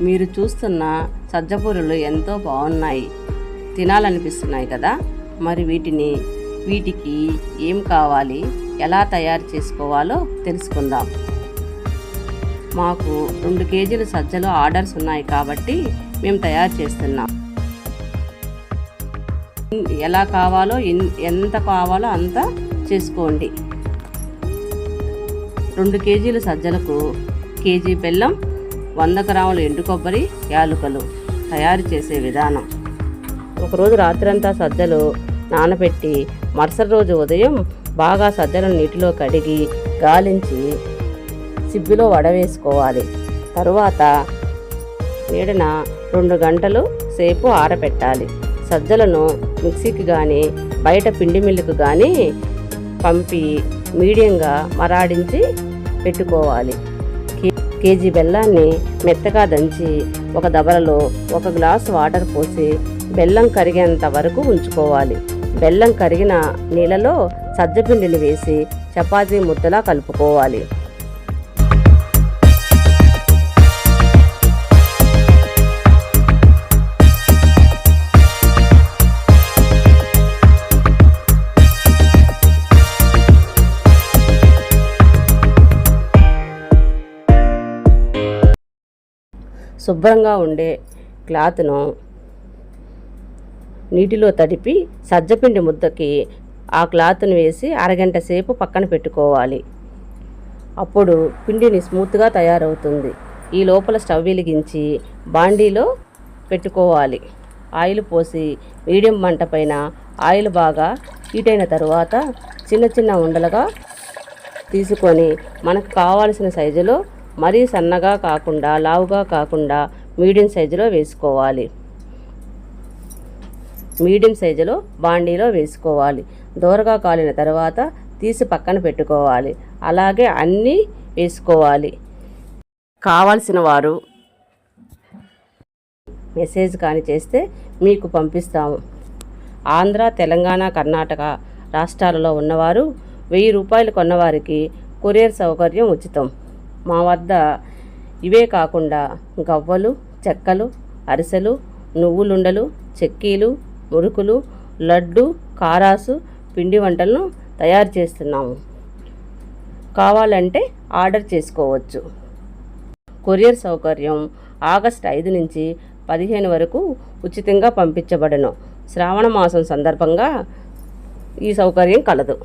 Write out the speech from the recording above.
మీరు చూస్తున్న సజ్జపూరులు ఎంతో బాగున్నాయి, తినాలనిపిస్తున్నాయి కదా. మరి వీటికి ఏం కావాలి, ఎలా తయారు చేసుకోవాలో తెలుసుకుందాం. మాకు 2 కేజీల సజ్జలు ఆర్డర్స్ ఉన్నాయి కాబట్టి మేము తయారు చేస్తున్నాం. ఎలా కావాలో ఎంత కావాలో అంత చేసుకోండి. 2 కేజీల సజ్జలకు కేజీ బెల్లం, 100 గ్రాముల ఎండు కొబ్బరి, యాలకులు. తయారు చేసే విధానం: ఒకరోజు రాత్రంతా సజ్జలు నానబెట్టి మరుసటి రోజు ఉదయం బాగా సజ్జలను నీటిలో కడిగి గాలించి సిబ్బిలో వడవేసుకోవాలి. తరువాత నీడన 2 గంటలు సేపు ఆరబెట్టాలి. సజ్జలను మిక్సీకి కానీ బయట పిండి మిల్లుకు కానీ పంపి మీడియంగా మరాడించి పెట్టుకోవాలి. కేజీ బెల్లాన్ని మెత్తగా దంచి ఒక దబరలో 1 గ్లాసు వాటర్ పోసి బెల్లం కరిగేంత వరకు ఉంచుకోవాలి. బెల్లం కరిగిన నీళ్ళలో సజ్జపిండిని వేసి చపాతీ ముద్దలా కలుపుకోవాలి. శుభ్రంగా ఉండే క్లాత్ను నీటిలో తడిపి సజ్జపిండి ముద్దకి ఆ క్లాత్ను వేసి అరగంట సేపు పక్కన పెట్టుకోవాలి. అప్పుడు పిండిని స్మూత్గా తయారవుతుంది. ఈ లోపల స్టవ్ వెలిగించి బాండీలో పెట్టుకోవాలి. ఆయిల్ పోసి మీడియం మంట పైన ఆయిల్ బాగా హీట్ అయిన తరువాత చిన్న చిన్న ఉండలుగా తీసుకొని మనకు కావాల్సిన సైజులో, మరీ సన్నగా కాకుండా లావుగా కాకుండా మీడియం సైజులో వేసుకోవాలి. మీడియం సైజులో బాండీలో వేసుకోవాలి. దోరగా కాలిన తర్వాత తీసి పక్కన పెట్టుకోవాలి. అలాగే అన్నీ వేసుకోవాలి. కావాల్సిన వారు మెసేజ్ కానీ చేస్తే మీకు పంపిస్తాము. ఆంధ్ర, తెలంగాణ, కర్ణాటక రాష్ట్రాలలో ఉన్నవారు 1000 రూపాయలు కొన్నవారికి కొరియర్ సౌకర్యం ఉచితం. మా వద్ద ఇవే కాకుండా గవ్వలు, చెక్కలు, అరిసెలు, నువ్వులుండలు, చెక్కీలు, మురుకులు, లడ్డు, కారాసు పిండి వంటలను తయారు చేస్తున్నాము. కావాలంటే ఆర్డర్ చేసుకోవచ్చు. కొరియర్ సౌకర్యం ఆగస్టు 5 నుంచి 15 వరకు ఉచితంగా పంపించబడను. శ్రావణ మాసం సందర్భంగా ఈ సౌకర్యం కలదు.